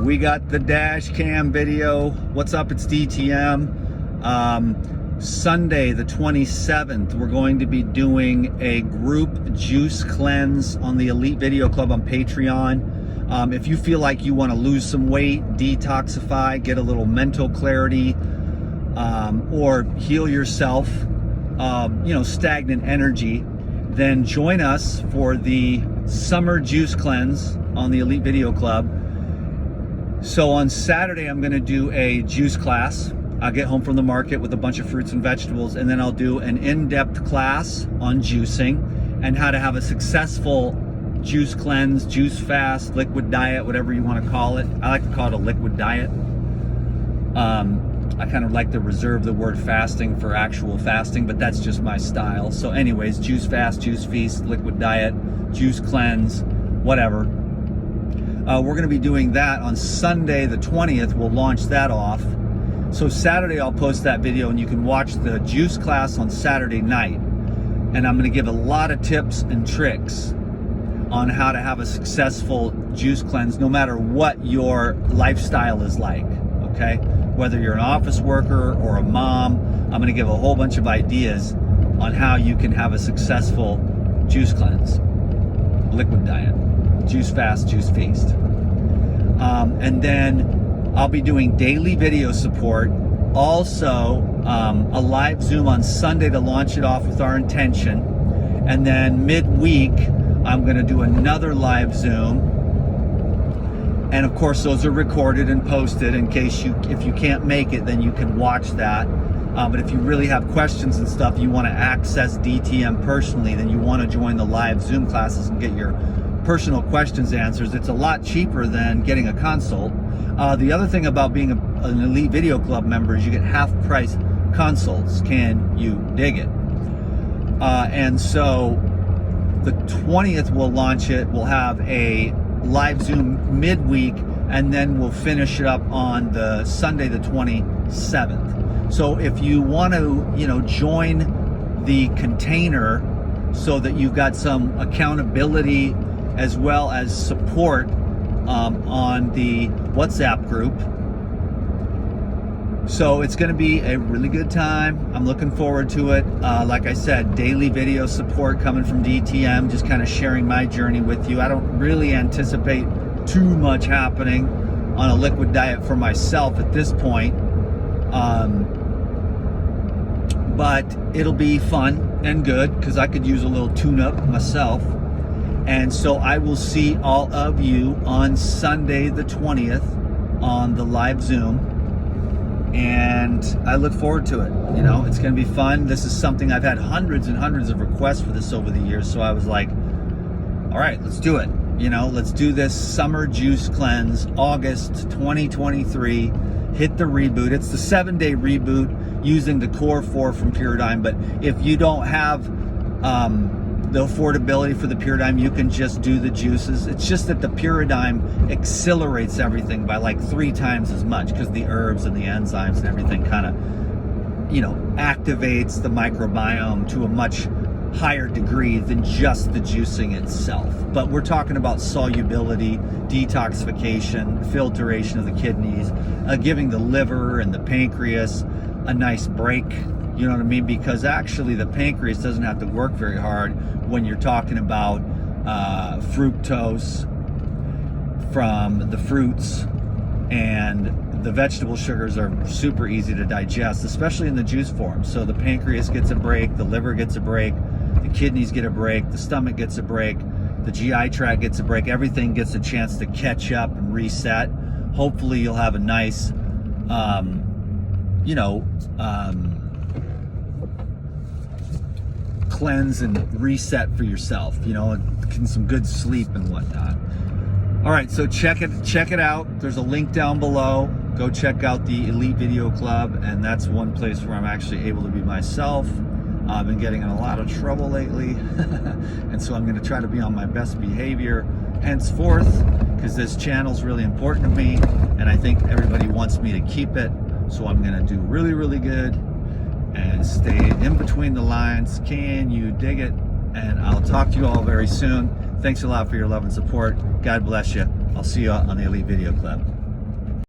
We got the dash cam video. What's up? It's DTM. Sunday the 27th, we're going to be doing a group juice cleanse on the Elite Video Club on Patreon. If you feel like you want to lose some weight, detoxify, get a little mental clarity, or heal yourself, stagnant energy, then join us for the summer juice cleanse on the Elite Video Club. So on Saturday, I'm going to do a juice class. I'll get home from the market with a bunch of fruits and vegetables, and then I'll do an in-depth class on juicing and how to have a successful juice cleanse, juice fast, liquid diet, whatever you want to call it. I like to call it a liquid diet. I kind of like to reserve the word fasting for actual fasting, but that's just my style. So anyways, juice fast, juice feast, liquid diet, juice cleanse, whatever. We're going to be doing that on Sunday the 20th. We'll launch that off. So Saturday I'll post that video and you can watch the juice class on Saturday night. And I'm going to give a lot of tips and tricks on how to have a successful juice cleanse no matter what your lifestyle is like, okay? Whether you're an office worker or a mom, I'm going to give a whole bunch of ideas on how you can have a successful juice cleanse, liquid diet, juice fast, juice feast. And then I'll be doing daily video support. Also, a live Zoom on Sunday to launch it off with our intention. And then midweek, I'm going to do another live Zoom. And of course, those are recorded and posted in case if you can't make it, then you can watch that. But if you really have questions and stuff, you want to access DTM personally, then you want to join the live Zoom classes and get your personal questions answers. It's a lot cheaper than getting a consult. The other thing about being an Elite Video Club member is you get half price consults. Can you dig it? And so the 20th we'll launch it. We'll have a live Zoom midweek, and then we'll finish it up on the Sunday the 27th. So if you want to, join the container so that you've got some accountability as well as support on the WhatsApp group. So it's going to be a really good time. I'm looking forward to it. Like I said, daily video support coming from DTM, just kind of sharing my journey with you. I don't really anticipate too much happening on a liquid diet for myself at this point. But it'll be fun and good because I could use a little tune-up myself. And so I will see all of you on Sunday the 20th on the live Zoom. And I look forward to it. It's going to be fun. This is something I've had hundreds and hundreds of requests for this over the years. So I was like, all right, let's do it. Let's do this summer juice cleanse, August 2023. Hit the reboot. It's the 7-day reboot using the Core 4 from Paradigm. But if you don't have the affordability for the Paradigm, you can just do the juices. It's just that the Paradigm accelerates everything by like 3 times as much because the herbs and the enzymes and everything kind of, activates the microbiome to a much higher degree than just the juicing itself. But we're talking about solubility, detoxification, filtration of the kidneys, giving the liver and the pancreas a nice break. You know what I mean? Because actually the pancreas doesn't have to work very hard when you're talking about fructose from the fruits, and the vegetable sugars are super easy to digest, especially in the juice form. So the pancreas gets a break, the liver gets a break, the kidneys get a break, the stomach gets a break, the GI tract gets a break, everything gets a chance to catch up and reset. Hopefully you'll have a nice, cleanse and reset for yourself, some good sleep and whatnot. All right, so check it out. There's a link down below. Go check out the Elite Video Club, and that's one place where I'm actually able to be myself. I've been getting in a lot of trouble lately, and so I'm going to try to be on my best behavior henceforth, because this channel's really important to me, and I think everybody wants me to keep it. So I'm going to do really, really good and stay in between the lines. Can you dig it? And I'll talk to you all very soon. Thanks a lot for your love and support. God bless you. I'll see you on the Elite Video Club.